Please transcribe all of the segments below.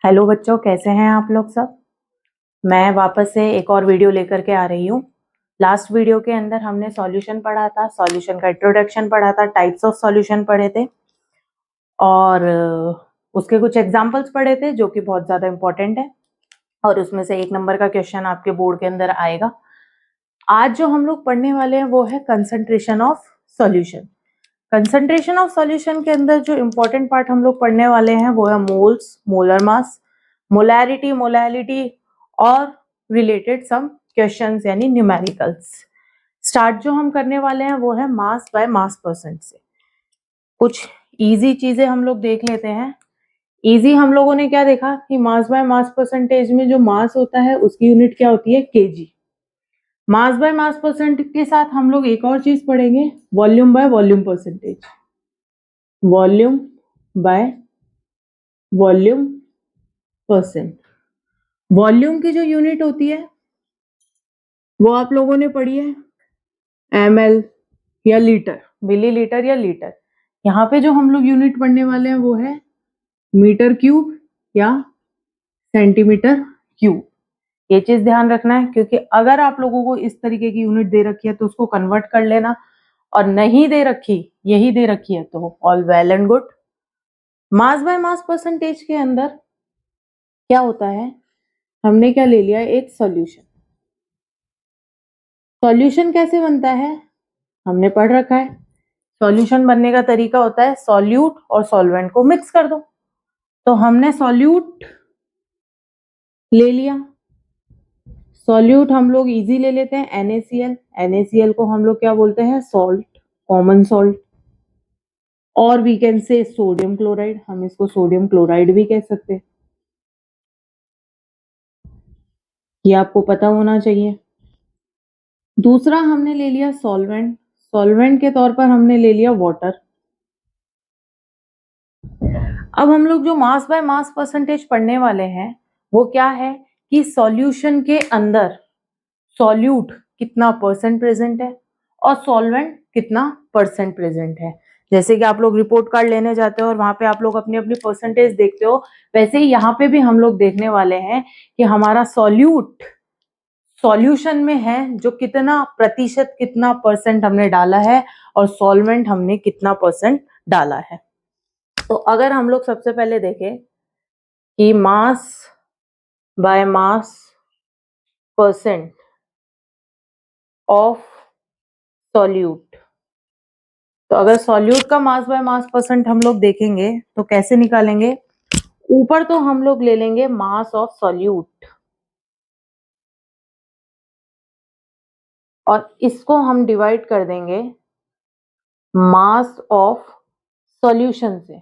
Hello बच्चों, कैसे हैं आप लोग सब। मैं वापस से एक और वीडियो लेकर के आ रही हूँ। लास्ट वीडियो के अंदर हमने सॉल्यूशन पढ़ा था, सॉल्यूशन का इंट्रोडक्शन पढ़ा था, टाइप्स ऑफ सॉल्यूशन पढ़े थे और उसके कुछ एग्जांपल्स पढ़े थे जो कि बहुत ज़्यादा इंपॉर्टेंट है और उसमें से 1 नंबर का क्वेश्चन आपके बोर्ड के अंदर आएगा। आज जो हम लोग पढ़ने वाले हैं वो है concentration of solution. Concentration of solution के अंदर जो इंपॉर्टेंट पार्ट हम लोग पढ़ने वाले हैं वो है moles, molar mass, molarity, molality और रिलेटेड सम क्वेश्चंस यानी न्यूमेरिकल्स। स्टार्ट जो हम करने वाले हैं वो है मास बाय मास परसेंट से। कुछ इजी चीजें हम लोग देख लेते हैं। इजी हम लोगों ने क्या देखा कि मास बाय मास परसेंटेज में जो मास होता है उसकी यूनिट क्या होती है, KG. Mass by mass percent के साथ हम लोग एक और चीज पढ़ेंगे, volume by volume percentage. Volume by volume percent. Volume की जो यूनिट होती है वो आप लोगों ने पढ़ी है ml या लीटर, मिलीलीटर या लीटर। यहाँ पे जो हम लोग यूनिट पढ़ने वाले हैं वो है मीटर क्यूब या सेंटीमीटर क्यूब। ये चीज ध्यान रखना है क्योंकि अगर आप लोगों को इस तरीके की यूनिट दे रखी है तो उसको कन्वर्ट कर लेना, और नहीं दे रखी, यही दे रखी है तो all well and good. Mass by mass percentage के अंदर क्या होता है, हमने क्या ले लिया, एक सॉल्यूशन। सॉल्यूशन कैसे बनता है हमने पढ़ रखा है। सॉल्यूशन बनने का तरीका होता है सॉल्यूट और सॉल्वेंट को मिक्स कर दो। तो हमने सॉल्यूट ले लिया। सॉल्यूट हम लोग इजी ले लेते हैं NaCl। NaCl को हम लोग क्या बोलते हैं, सॉल्ट, कॉमन सॉल्ट। और we can say sodium chloride, हम इसको सोडियम क्लोराइड भी कह सकते हैं। ये आपको पता होना चाहिए। दूसरा हमने ले लिया सॉल्वेंट। सॉल्वेंट के तौर पर हमने ले लिया वाटर। अब हम लोग जो मास बाय मास परसेंटेज पढ़ने वाले हैं वो क्या है कि सॉल्यूशन के अंदर सॉल्यूट कितना परसेंट प्रेजेंट है और सॉल्वेंट कितना परसेंट प्रेजेंट है। जैसे कि आप लोग रिपोर्ट कार्ड लेने जाते हो और वहां पे आप लोग अपनी अपनी परसेंटेज देखते हो, वैसे ही यहाँ पे भी हम लोग देखने वाले हैं कि हमारा सॉल्यूट सॉल्यूशन में है जो कितना प्रतिशत, कितना परसेंट हमने डाला है और सॉल्वेंट हमने कितना परसेंट डाला है। तो अगर हम लोग सबसे पहले देखें कि mass by mass percent of solute, तो अगर सॉल्यूट का मास बाय मास परसेंट हम लोग देखेंगे तो कैसे निकालेंगे। ऊपर तो हम लोग ले लेंगे मास ऑफ सॉल्यूट और इसको हम डिवाइड कर देंगे मास ऑफ सॉल्यूशन से।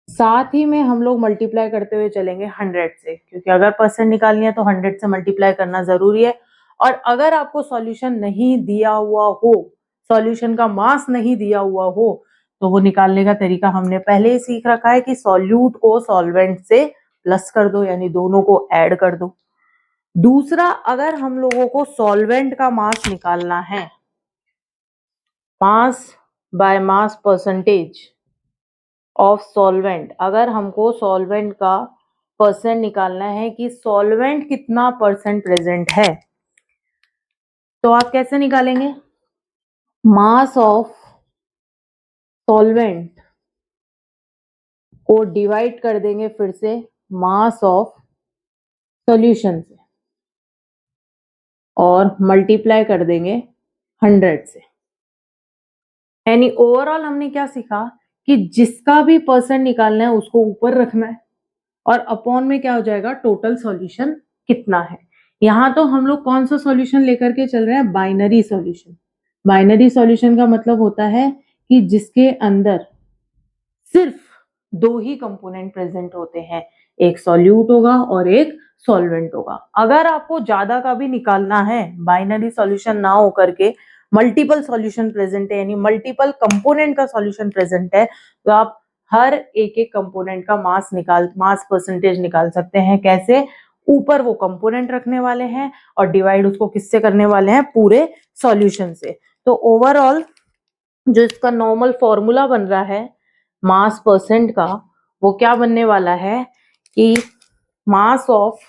साथ ही में हम लोग मल्टीप्लाई करते हुए चलेंगे 100 से, क्योंकि अगर परसेंट निकालनी है तो 100 से मल्टीप्लाई करना जरूरी है। और अगर आपको सॉल्यूशन नहीं दिया हुआ हो, सॉल्यूशन का मास नहीं दिया हुआ हो, तो वो निकालने का तरीका हमने पहले ही सीख रखा है कि सॉल्यूट को सॉल्वेंट से प्लस कर दो, यानी दोनों को ऐड कर दो। दूसरा, अगर हम लोगों को सॉल्वेंट का मास निकालना है, mass by mass percentage of solvent, अगर हमको सॉल्वेंट का परसेंट निकालना है कि सॉल्वेंट कितना परसेंट प्रेजेंट है, तो आप कैसे निकालेंगे, मास ऑफ सॉल्वेंट को डिवाइड कर देंगे फिर से मास ऑफ सॉल्यूशन से और मल्टीप्लाई कर देंगे 100 से। यानी ओवरऑल हमने क्या सीखा कि जिसका भी परसेंट निकालना है उसको ऊपर रखना है और अपॉन में क्या हो जाएगा, टोटल सॉल्यूशन कितना है। यहां तो हम लोग कौन सा सॉल्यूशन लेकर के चल रहे हैं, बाइनरी सॉल्यूशन। बाइनरी सॉल्यूशन का मतलब होता है कि जिसके अंदर सिर्फ दो ही कंपोनेंट प्रेजेंट होते हैं, एक सॉल्यूट होगा और एक सॉल्वेंट होगा। अगर आपको ज्यादा का भी निकालना है, बाइनरी सॉल्यूशन ना हो करके मल्टीपल सॉल्यूशन प्रेजेंट है, यानी मल्टीपल कंपोनेंट का सॉल्यूशन प्रेजेंट है, तो आप हर एक एक कंपोनेंट का मास परसेंटेज निकाल सकते हैं। कैसे, ऊपर वो कंपोनेंट रखने वाले हैं और डिवाइड उसको किससे करने वाले हैं, पूरे सॉल्यूशन से। तो ओवरऑल जो इसका नॉर्मल फॉर्मूला बन रहा है मास परसेंट का, वो क्या बनने वाला है कि मास ऑफ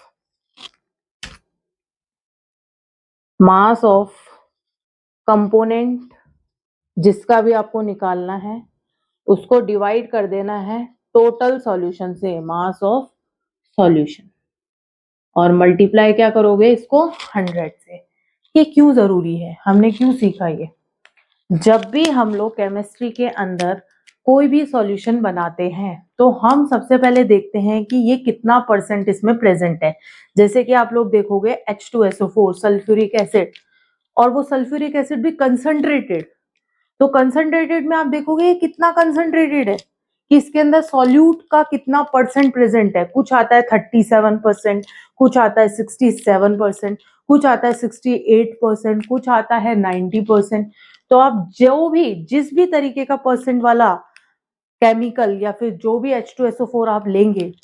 कंपोनेंट जिसका भी आपको निकालना है उसको डिवाइड कर देना है टोटल सॉल्यूशन से, मास ऑफ सॉल्यूशन, और मल्टीप्लाई क्या करोगे इसको 100 से। ये क्यों जरूरी है, हमने क्यों सीखा ये? जब भी हम लोग केमिस्ट्री के अंदर कोई भी सॉल्यूशन बनाते हैं तो हम सबसे पहले देखते हैं कि ये कितना परसेंट इसमें प्रेजेंट है। जैसे कि आप लोग देखोगे H2SO4 सल्फ्यूरिक एसिड, और वो सल्फ्यूरिक एसिड भी कंसंट्रेटेड, तो कंसंट्रेटेड में आप देखोगे ये कितना कंसंट्रेटेड है कि इसके अंदर सॉल्यूट का कितना परसेंट प्रेजेंट है। कुछ आता है 37%, कुछ आता है 67%, कुछ आता है 68%, कुछ आता है 90%। तो आप जो भी जिस भी तरीके का परसेंट वाला केमिकल या फिर जो भी H2SO4 आप लेंगे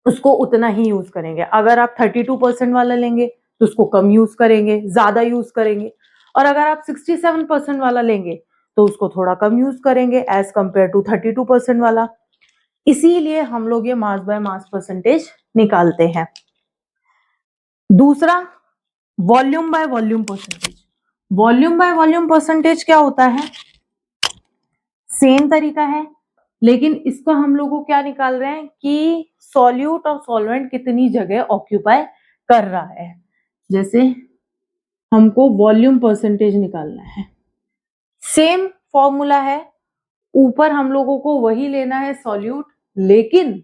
उसको उतना ही यूज करेंगे। अगर आप 32% वाला लेंगे तो उसको कम यूज करेंगे, ज्यादा यूज करेंगे, और अगर आप 67% वाला लेंगे तो उसको थोड़ा कम यूज करेंगे एज कंपेयर टू 32% वाला। इसीलिए हम लोग ये मास बाय मास परसेंटेज निकालते हैं। दूसरा, volume by volume percentage. Volume by volume percentage क्या होता है? सेम तरीका है, लेकिन इसका हम लोग को क्या निकाल रहे हैं कि सॉल्यूट और सॉल्वेंट कितनी जगह ऑक्यूपाई कर रहा है। जैसे हमको वॉल्यूम परसेंटेज निकालना है, सेम फॉर्मूला है, ऊपर हम लोगों को वही लेना है सॉल्यूट, लेकिन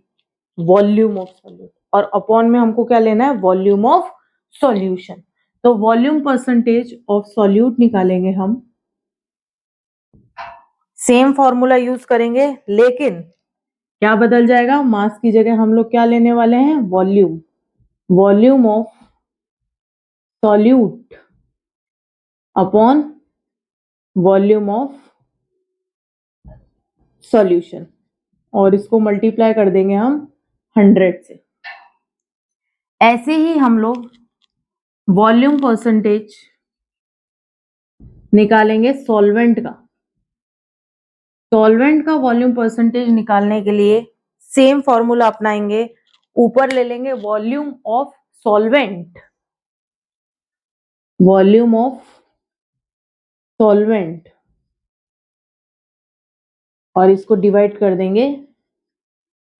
वॉल्यूम ऑफ सॉल्यूट, और अपॉन में हमको क्या लेना है? Volume of solution. तो वॉल्यूम परसेंटेज ऑफ सॉल्यूट निकालेंगे हम, सेम फॉर्मूला यूज करेंगे, लेकिन क्या बदल जाएगा? मास की जगह हम लोग क्या लेने वाले हैं? Volume. Volume of solute upon volume of solution, और इसको मल्टीप्लाई कर देंगे हम 100 से। ऐसे ही हम लोग वॉल्यूम परसेंटेज निकालेंगे सॉल्वेंट का। सॉल्वेंट का वॉल्यूम परसेंटेज निकालने के लिए सेम फॉर्मूला अपनाएंगे, ऊपर ले लेंगे volume of solvent, volume of solvent, और इसको डिवाइड कर देंगे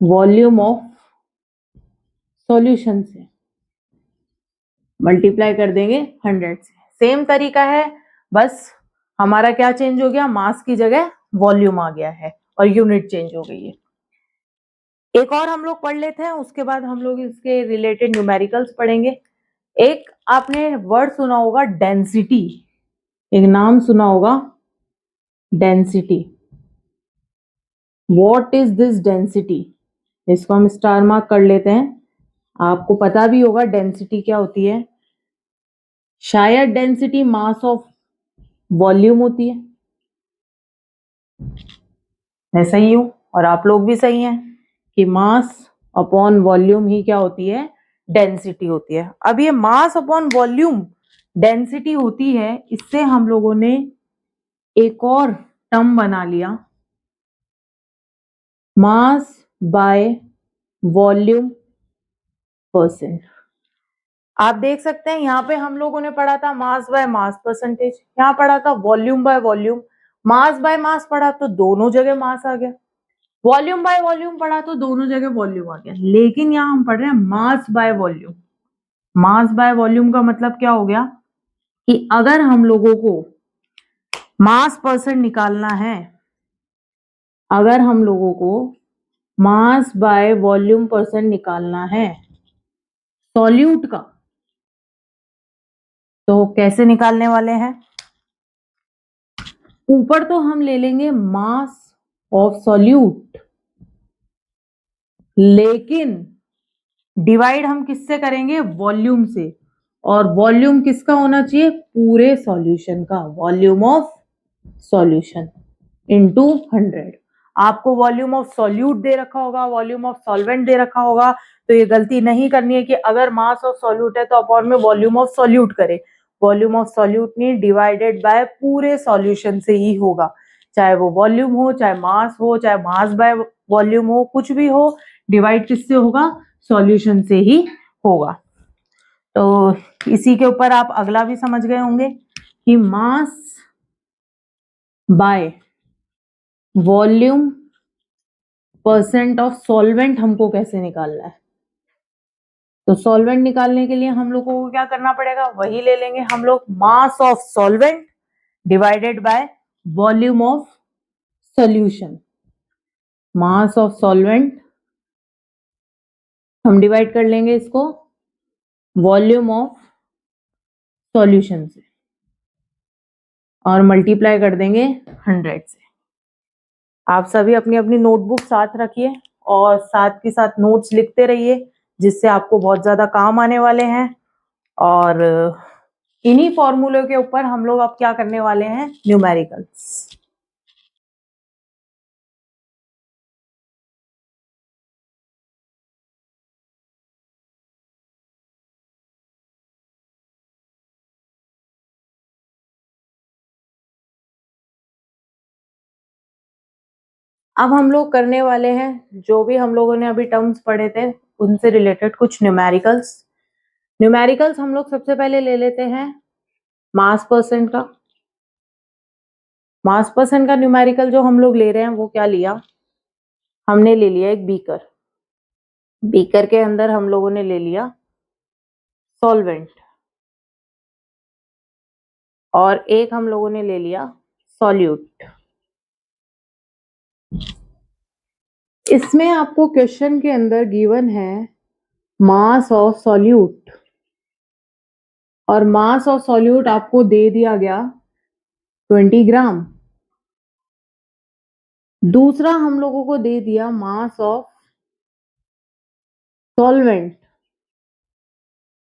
वॉल्यूम ऑफ सॉल्यूशन से, मल्टीप्लाई कर देंगे 100 से। सेम तरीका है, बस हमारा क्या चेंज हो गया? मास की जगह वॉल्यूम आ गया है और यूनिट चेंज हो गई है। एक और हम लोग पढ़ लेते हैं, उसके बाद हम लोग इसके रिलेटेड न्यूमेरिकल्स पढ़ेंगे। एक आपने वर्ड सुना होगा डेंसिटी, एक नाम सुना होगा density. What is this density? इसको हम स्टार मार्क कर लेते हैं। आपको पता भी होगा डेंसिटी क्या होती है, शायद डेंसिटी मास ऑफ वॉल्यूम होती है। मैं सही हूं और आप लोग भी सही हैं कि मास अपॉन वॉल्यूम ही क्या होती है? डेंसिटी होती है। अब ये मास अपॉन वॉल्यूम डेंसिटी होती है, इससे हम लोगों ने एक और टर्म बना लिया, मास बाय वॉल्यूम परसेंट। आप देख सकते हैं यहाँ पे हम लोगों ने पढ़ा था मास बाय मास परसेंटेज, यहाँ पढ़ा था volume by volume. Mass by mass पढ़ा तो दोनों जगह मास आ गया, वॉल्यूम बाय वॉल्यूम पढ़ा तो दोनों जगह वॉल्यूम आ गया। लेकिन यहाँ हम पढ़ रहे हैं mass by volume. Mass by volume का मतलब क्या हो गया कि अगर हम लोगों को मास परसेंट निकालना है, अगर हम लोगों को मास बाय वॉल्यूम परसेंट निकालना है सॉल्यूट का, तो कैसे निकालने वाले हैं? ऊपर तो हम ले लेंगे मास ऑफ सॉल्यूट, लेकिन डिवाइड हम किससे करेंगे? वॉल्यूम से, और वॉल्यूम किसका होना चाहिए? पूरे सॉल्यूशन का, वॉल्यूम ऑफ सॉल्यूशन इनटू 100। आपको वॉल्यूम ऑफ सॉल्यूट दे रखा होगा, वॉल्यूम ऑफ सॉल्वेंट दे रखा होगा, तो ये गलती नहीं करनी है कि अगर मास ऑफ सॉल्यूट है तो अपॉन में वॉल्यूम ऑफ सॉल्यूट करे। वॉल्यूम ऑफ सॉल्यूट नहीं, डिवाइडेड बाय पूरे सॉल्यूशन से ही होगा। चाहे वो वॉल्यूम हो, चाहे मास हो, चाहे मास बाय वॉल्यूम हो, कुछ भी हो, डिवाइड किससे होगा? सॉल्यूशन से ही होगा। तो इसी के ऊपर आप अगला भी समझ गए होंगे कि mass by volume percent of solvent हमको कैसे निकालना है। तो सॉल्वेंट निकालने के लिए हम लोगों को क्या करना पड़ेगा? वही ले लेंगे हम लोग, mass of solvent divided by volume of solution. Mass of solvent हम डिवाइड कर लेंगे इसको वॉल्यूम ऑफ सॉल्यूशन से और मल्टीप्लाई कर देंगे 100 से। आप सभी अपनी अपनी नोटबुक साथ रखिए और साथ के साथ नोट्स लिखते रहिए, जिससे आपको बहुत ज्यादा काम आने वाले हैं। और इन्हीं फॉर्मूले के ऊपर हम लोग अब क्या करने वाले हैं? न्यूमेरिकल्स। अब हम लोग करने वाले हैं जो भी हम लोगों ने अभी टर्म्स पढ़े थे उनसे रिलेटेड कुछ न्यूमेरिकल्स। न्यूमेरिकल्स हम लोग सबसे पहले ले लेते हैं मास परसेंट का। मास परसेंट का न्यूमेरिकल जो हम लोग ले रहे हैं वो क्या लिया? हमने ले लिया एक बीकर। बीकर के अंदर हम लोगों ने ले लिया सॉल्वेंट और एक हम लोगों ने ले लिया सॉल्यूट। इसमें आपको क्वेश्चन के अंदर गिवन है मास ऑफ सॉल्यूट और मास ऑफ सॉल्यूट आपको दे दिया गया 20 ग्राम। दूसरा हम लोगों को दे दिया मास ऑफ सॉल्वेंट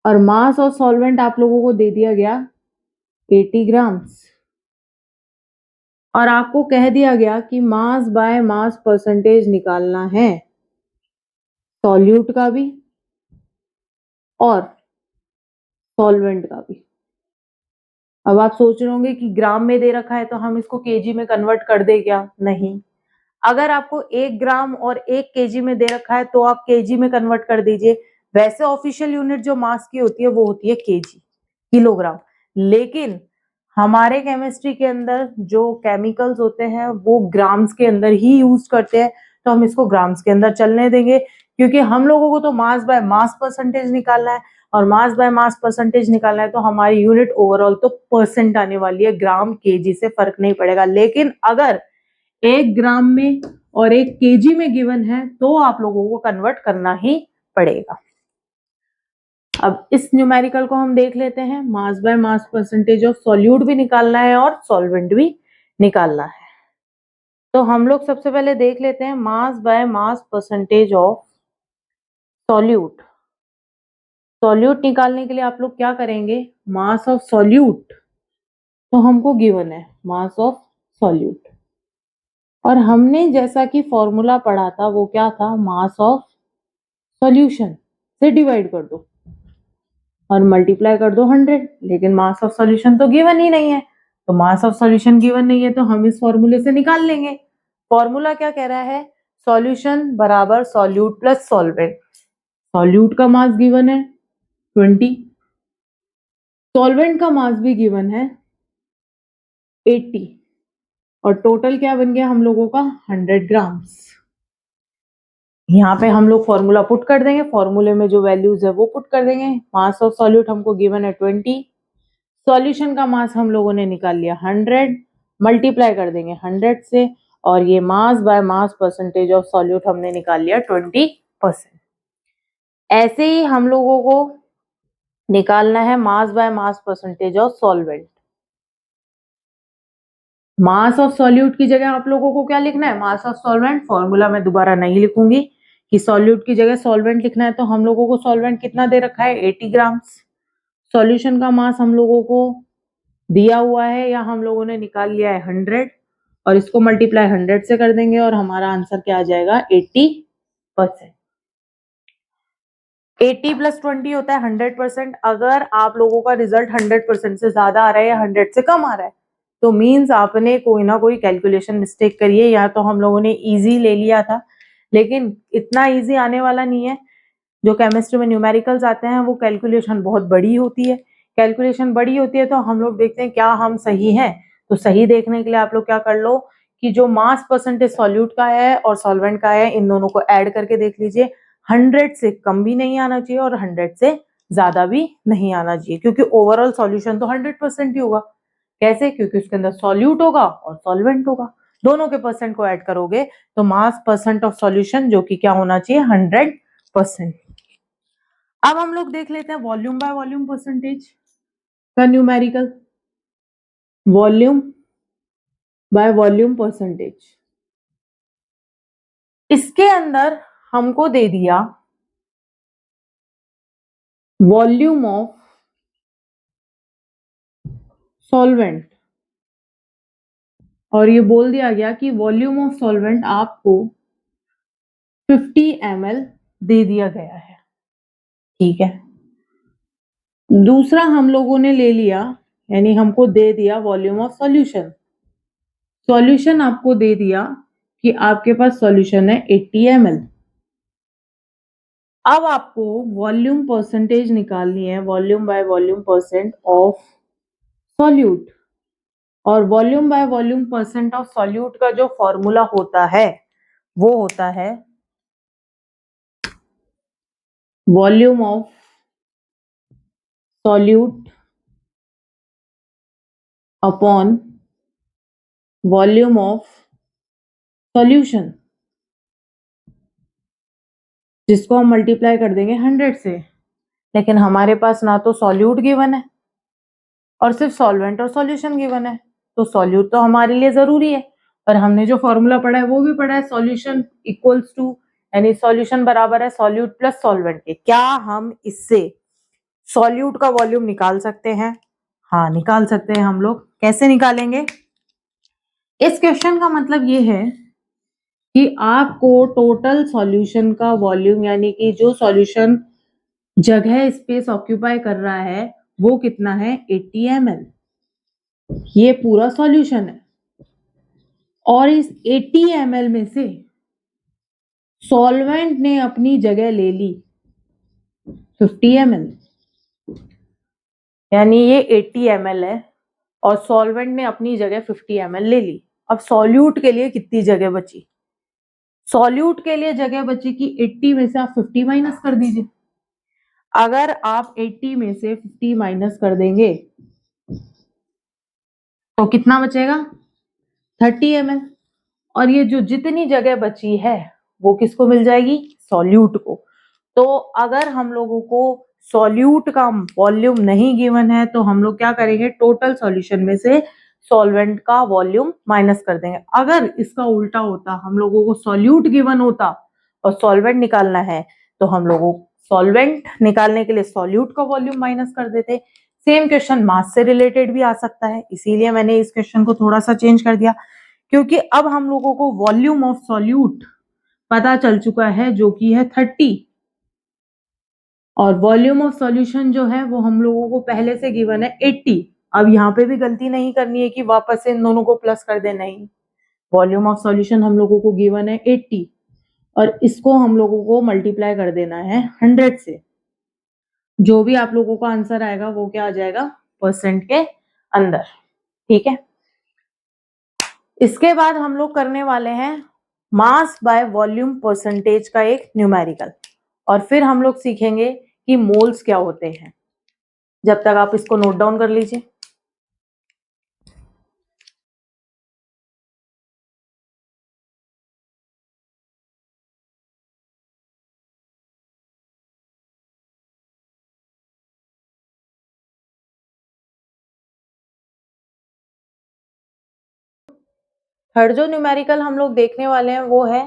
और मास ऑफ सॉल्वेंट आप लोगों को दे दिया गया 80 ग्राम्स और आपको कह दिया गया कि मास बाय मास परसेंटेज निकालना है सॉल्यूट का भी और सॉल्वेंट का भी। अब आप सोच रहे होंगे कि ग्राम में दे रखा है तो हम इसको केजी में कन्वर्ट कर दे क्या? नहीं। अगर आपको 1 ग्राम और 1 केजी में दे रखा है तो आप केजी में कन्वर्ट कर दीजिए। वैसे ऑफिशियल यूनिट जो मास की होती है वो होती है केजी, किलोग्राम। लेकिन हमारे केमिस्ट्री के अंदर जो केमिकल्स होते हैं वो ग्राम्स के अंदर ही यूज करते हैं, तो हम इसको ग्राम्स के अंदर चलने देंगे क्योंकि हम लोगों को तो मास बाय मास परसेंटेज निकालना है और मास बाय मास परसेंटेज निकालना है तो हमारी यूनिट ओवरऑल तो परसेंट आने वाली है, ग्राम केजी से फर्क नहीं पड़ेगा। लेकिन अगर 1 ग्राम में और 1 केजी में गिवन है तो आप लोगों को कन्वर्ट करना ही पड़ेगा। अब इस न्यूमेरिकल को हम देख लेते हैं। Mass by mass percentage of solute भी निकालना है और सॉल्वेंट भी निकालना है। तो हम लोग सबसे पहले देख लेते हैं mass by mass percentage of solute. Solute निकालने के लिए आप लोग क्या करेंगे? मास ऑफ सॉल्यूट तो हमको गिवन है मास ऑफ सॉल्यूट और हमने जैसा कि फॉर्मूला पढ़ा था वो क्या था? मास ऑफ सॉल्यूशन से डिवाइड कर दो और मल्टीप्लाई कर दो 100। लेकिन मास ऑफ सॉल्यूशन तो गिवन ही नहीं है, तो मास ऑफ सॉल्यूशन गिवन नहीं है तो हम इस फॉर्मूले से निकाल लेंगे। फॉर्मूला क्या कह रहा है? सॉल्यूशन बराबर सॉल्यूट प्लस सॉल्वेंट। सॉल्यूट का मास गिवन है 20, सॉल्वेंट का मास भी गिवन है 80 और टोटल क्या बन गया हम लोगों का? 100 ग्राम्स। यहाँ पे हम लोग फॉर्मूला पुट कर देंगे, फॉर्मूले में जो वैल्यूज है वो पुट कर देंगे। मास ऑफ सॉल्यूट हमको गिवन है 20, सॉल्यूशन का मास हम लोगों ने निकाल लिया 100, मल्टीप्लाई कर देंगे 100 से और ये mass by mass percentage of solute हमने निकाल लिया 20%। ऐसे ही हम लोगों को निकालना है mass by mass percentage of solvent. Mass of solute की जगह आप लोगों को क्या लिखना है? Mass of solvent. फॉर्मूला मैं दोबारा नहीं लिखूंगी कि सॉल्यूट की जगह सॉल्वेंट लिखना है, तो हम लोगों को सॉल्वेंट कितना दे रखा है? 80 ग्राम्स। सॉल्यूशन का मास हम लोगों को दिया हुआ है या हम लोगों ने निकाल लिया है 100 और इसको मल्टीप्लाई 100 से कर देंगे और हमारा आंसर क्या आ जाएगा? 80%। 80 प्लस 20 होता है 100%। अगर आप लोगों का रिजल्ट 100% से ज्यादा आ रहा है या 100 से कम आ रहा है तो मीन्स आपने कोई ना कोई कैलकुलेशन मिस्टेक करी है, या तो हम लोगों ने इजी ले लिया था, लेकिन इतना इजी आने वाला नहीं है। जो केमिस्ट्री में न्यूमेरिकल्स आते हैं वो कैलकुलेशन बहुत बड़ी होती है। कैलकुलेशन बड़ी होती है तो हम लोग देखते हैं क्या हम सही हैं। तो सही देखने के लिए आप लोग क्या कर लो कि जो मास परसेंटेज सॉल्यूट का है और सॉल्वेंट का है, इन दोनों को ऐड करके देख लीजिए। 100 से कम भी नहीं आना चाहिए और 100 से ज्यादा भी नहीं आना चाहिए, क्योंकि ओवरऑल सॉल्यूशन तो 100% ही होगा। कैसे? क्योंकि उसके अंदर सॉल्यूट होगा और सॉल्वेंट होगा, दोनों के परसेंट को ऐड करोगे तो मास परसेंट ऑफ सॉल्यूशन जो कि क्या होना चाहिए, 100%। अब हम लोग देख लेते हैं वॉल्यूम बाय वॉल्यूम परसेंटेज का numerical. Volume by volume percentage, इसके अंदर हमको दे दिया वॉल्यूम ऑफ सॉल्वेंट, और ये बोल दिया गया कि वॉल्यूम ऑफ सॉल्वेंट आपको 50 ml दे दिया गया है। ठीक है, दूसरा हम लोगों ने ले लिया, यानी हमको दे दिया वॉल्यूम ऑफ सॉल्यूशन। सॉल्यूशन आपको दे दिया कि आपके पास सॉल्यूशन है 80 ml। अब आपको वॉल्यूम परसेंटेज निकालनी है, volume by volume percent of solute. और volume by volume percent of solute का जो फॉर्मूला होता है वो होता है volume of solute upon volume of solution, जिसको हम मल्टीप्लाई कर देंगे 100 से। लेकिन हमारे पास ना तो सॉल्यूट गिवन है और सिर्फ सॉल्वेंट और सॉल्यूशन गिवन है, तो सॉल्यूट तो हमारे लिए जरूरी है। पर हमने जो फॉर्मूला पढ़ा है वो भी पढ़ा है, सॉल्यूशन इक्वल्स टू, यानी सॉल्यूशन बराबर है सॉल्यूट प्लस सॉल्वेंट के। क्या हम इससे सॉल्यूट का वॉल्यूम निकाल सकते हैं? हाँ, निकाल सकते हैं हम लोग। कैसे निकालेंगे? इस क्वेश्चन का मतलब ये है कि आपको टोटल सॉल्यूशन का वॉल्यूम, यानी कि जो सॉल्यूशन जगह स्पेस ऑक्यूपाई कर रहा है वो कितना है, 80 ml। ये पूरा सॉल्यूशन है और इस 80 ml में से सॉल्वेंट ने अपनी जगह ले ली 50 ml, यानी ये 80 ml है और सॉल्वेंट ने अपनी जगह 50 ml ले ली। अब सॉल्यूट के लिए कितनी जगह बची? सॉल्यूट के लिए जगह बची कि 80 में से आप 50 माइनस कर दीजिए। अगर आप 80 में से 50 माइनस कर देंगे तो कितना बचेगा, 30 ml। और ये जो जितनी जगह बची है वो किसको मिल जाएगी, सॉल्यूट को। तो अगर हम लोगों को सॉल्यूट का वॉल्यूम नहीं गिवन है तो हम लोग क्या करेंगे, टोटल सॉल्यूशन में से सॉल्वेंट का वॉल्यूम माइनस कर देंगे। अगर इसका उल्टा होता, हम लोगों को सॉल्यूट गिवन होता और सॉल्वेंट निकालना है, तो हम लोगों सॉल्वेंट निकालने के लिए सॉल्यूट का वॉल्यूम माइनस कर देते। सेम क्वेश्चन मास से रिलेटेड भी आ सकता है, इसीलिए मैंने इस क्वेश्चन को थोड़ा सा चेंज कर दिया, क्योंकि अब हम लोगों को वॉल्यूम ऑफ सॉल्यूट पता चल चुका है जो कि है 30, और वॉल्यूम ऑफ सॉल्यूशन जो है वो हम लोगों को पहले से गिवन है 80। अब यहाँ पे भी गलती नहीं करनी है कि वापस से इन दोनों को प्लस कर दे, नहीं। वॉल्यूम ऑफ सॉल्यूशन हम लोगों को गिवन है 80 और इसको हम लोगों को मल्टीप्लाई कर देना है 100 से। जो भी आप लोगों का आंसर आएगा वो क्या आ जाएगा, परसेंट के अंदर। ठीक है, इसके बाद हम लोग करने वाले हैं मास बाय वॉल्यूम परसेंटेज का एक न्यूमेरिकल, और फिर हम लोग सीखेंगे कि मोल्स क्या होते हैं। जब तक आप इसको नोट डाउन कर लीजिए। थर्ड जो न्यूमेरिकल हम लोग देखने वाले हैं वो है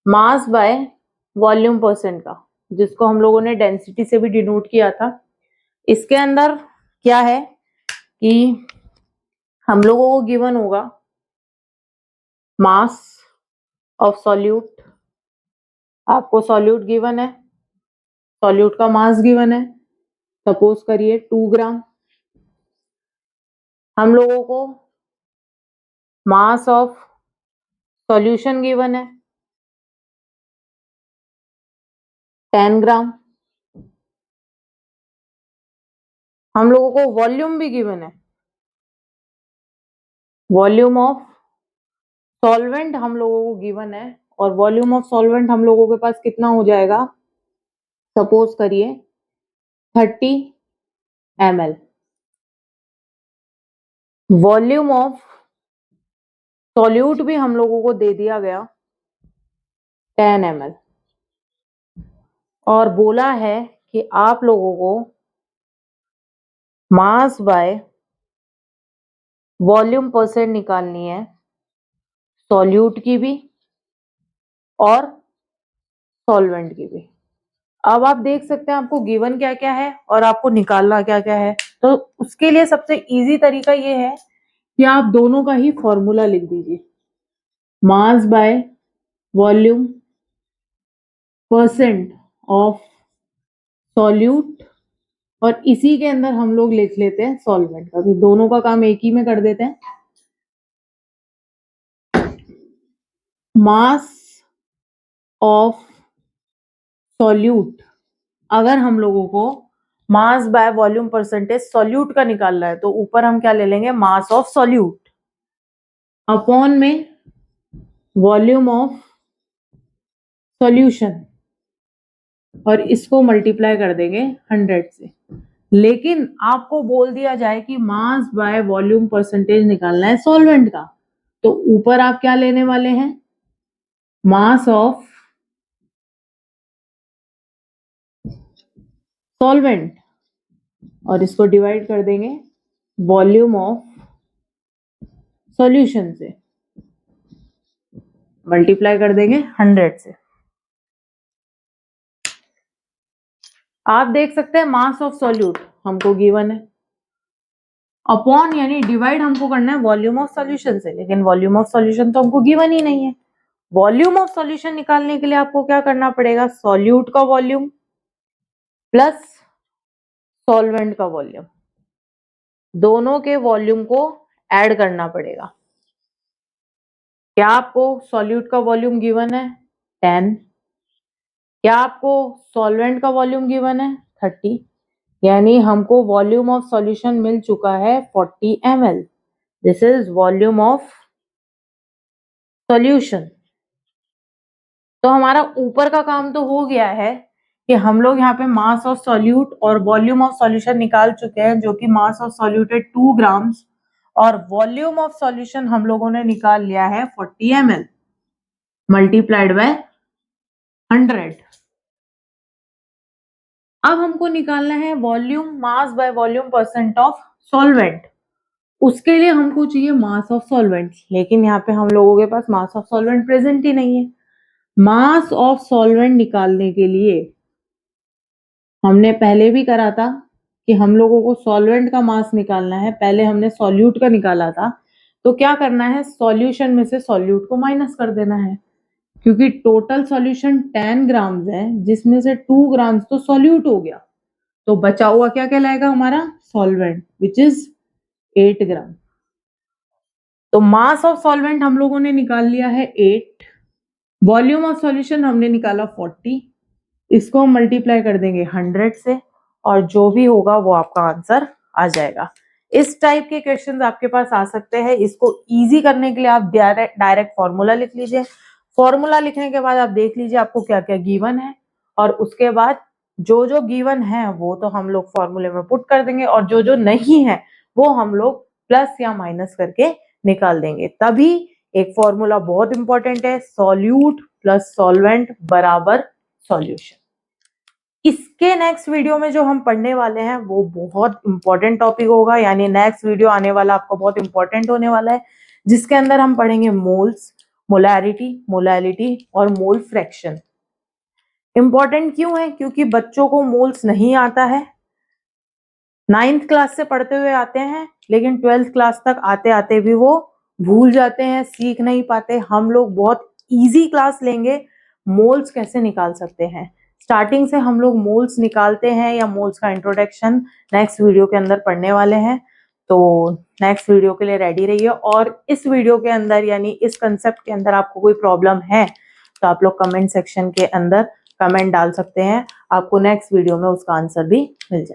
मास बाय वॉल्यूम परसेंट का, जिसको हम लोगों ने डेंसिटी से भी डिनोट किया था। इसके अंदर क्या है कि हम लोगों को गिवन होगा मास ऑफ सॉल्यूट। आपको सॉल्यूट गिवन है, सॉल्यूट का मास गिवन है, सपोज करिए 2 ग्राम। हम लोगों को मास ऑफ सॉल्यूशन गिवन है 10 ग्राम। हम लोगों को वॉल्यूम भी गिवन है, वॉल्यूम ऑफ सॉल्वेंट हम लोगों को गिवन है, और वॉल्यूम ऑफ सॉल्वेंट हम लोगों के पास कितना हो जाएगा, सपोज करिए 30 ml। वॉल्यूम ऑफ सॉल्यूट भी हम लोगों को दे दिया गया 10 ml, और बोला है कि आप लोगों को मास बाय वॉल्यूम परसेंट निकालनी है सॉल्यूट की भी और सॉल्वेंट की भी। अब आप देख सकते हैं आपको गिवन क्या क्या है और आपको निकालना क्या क्या है। तो उसके लिए सबसे इजी तरीका ये है कि आप दोनों का ही फॉर्मूला लिख दीजिए, mass by volume percent of solute, और इसी के अंदर हम लोग लिख लेते हैं सॉल्वेंट का, तो दोनों का काम एक ही में कर देते हैं। मास ऑफ सॉल्यूट, अगर हम लोगों को mass by volume percentage solute का निकालना है तो ऊपर हम क्या ले लेंगे, मास ऑफ सॉल्यूट अपॉन में वॉल्यूम ऑफ सॉल्यूशन, और इसको मल्टीप्लाई कर देंगे 100 से। लेकिन आपको बोल दिया जाए कि मास बाय वॉल्यूम परसेंटेज निकालना है सॉल्वेंट का, तो ऊपर आप क्या लेने वाले हैं, मास ऑफ सॉल्वेंट, और इसको डिवाइड कर देंगे वॉल्यूम ऑफ सॉल्यूशन से, मल्टीप्लाई कर देंगे 100 से। आप देख सकते हैं मास ऑफ सॉल्यूट हमको गिवन है, अपॉन यानी डिवाइड हमको करना है वॉल्यूम ऑफ सॉल्यूशन से, लेकिन वॉल्यूम ऑफ सॉल्यूशन तो हमको गिवन ही नहीं है। वॉल्यूम ऑफ सॉल्यूशन निकालने के लिए आपको क्या करना पड़ेगा, सॉल्यूट का वॉल्यूम प्लस सॉल्वेंट का वॉल्यूम, दोनों के वॉल्यूम को ऐड करना पड़ेगा। क्या आपको सॉल्यूट का वॉल्यूम गिवन है 10, क्या आपको सॉल्वेंट का वॉल्यूम गिवन है 30, यानी हमको वॉल्यूम ऑफ सॉल्यूशन मिल चुका है 40 ml। This is volume of solution. तो हमारा ऊपर का काम तो हो गया है कि हम लोग यहाँ पे मास ऑफ सॉल्यूट और वॉल्यूम ऑफ सॉल्यूशन निकाल चुके हैं, जो कि मास ऑफ सॉल्यूट है 2 ग्राम्स और वॉल्यूम ऑफ सॉल्यूशन हम लोगों ने निकाल लिया है 40 ml मल्टीप्लाइड बाय 100। अब हमको निकालना है volume mass by volume percent of solvent. उसके लिए हमको चाहिए मास ऑफ सॉल्वेंट, लेकिन यहाँ पे हम लोगों के पास मास ऑफ सॉल्वेंट प्रेजेंट ही नहीं है। मास ऑफ सॉल्वेंट निकालने के लिए हमने पहले भी करा था कि हम लोगों को सॉल्वेंट का मास निकालना है, पहले हमने सॉल्यूट का निकाला था। तो क्या करना है, सॉल्यूशन में से सॉल्यूट को माइनस कर देना है, क्योंकि टोटल सॉल्यूशन 10 ग्राम्स है, जिसमें से 2 ग्राम्स तो सॉल्यूट हो गया, तो बचा हुआ क्या कहलाएगा हमारा सॉल्वेंट, विच इज 8 ग्राम। तो मास ऑफ सॉल्वेंट हम लोगों ने निकाल लिया है 8, वॉल्यूम ऑफ सॉल्यूशन हमने निकाला 40, इसको हम मल्टीप्लाई कर देंगे 100 से, और जो भी होगा वो आपका आंसर आ जाएगा। इस टाइप के क्वेश्चंस आपके पास आ सकते हैं। इसको इजी करने के लिए आप डायरेक्ट फॉर्मूला लिख लीजिए। फॉर्मूला लिखने के बाद आप देख लीजिए आपको क्या क्या गिवन है, और उसके बाद जो जो गिवन है वो तो हम लोग फॉर्मूले में पुट कर देंगे, और जो जो नहीं है वो हम लोग प्लस या माइनस करके निकाल देंगे। तभी एक फॉर्मूला बहुत इंपॉर्टेंट है, सॉल्यूट प्लस सॉल्वेंट बराबर सॉल्यूशन। इसके नेक्स्ट वीडियो में जो हम पढ़ने वाले हैं वो बहुत इंपॉर्टेंट टॉपिक होगा, यानी नेक्स्ट वीडियो आने वाला आपको बहुत इंपॉर्टेंट होने वाला है, जिसके अंदर हम पढ़ेंगे मोल्स, मोलैरिटी, मोलैलिटी और मोल फ्रैक्शन। इंपॉर्टेंट क्यों है, क्योंकि बच्चों को मोल्स नहीं आता है, 9th क्लास से पढ़ते हुए आते हैं, लेकिन 12th क्लास तक आते आते भी वो भूल जाते हैं, सीख नहीं पाते। हम लोग बहुत इजी क्लास लेंगे, मोल्स कैसे निकाल सकते हैं, स्टार्टिंग से हम लोग मोल्स निकालते हैं या मोल्स का इंट्रोडक्शन नेक्स्ट वीडियो के अंदर पढ़ने वाले हैं। तो नेक्स्ट वीडियो के लिए रेडी रहिए। और इस वीडियो के अंदर यानी इस कंसेप्ट के अंदर आपको कोई प्रॉब्लम है तो आप लोग कमेंट सेक्शन के अंदर कमेंट डाल सकते हैं, आपको नेक्स्ट वीडियो में उसका आंसर भी मिल जाए।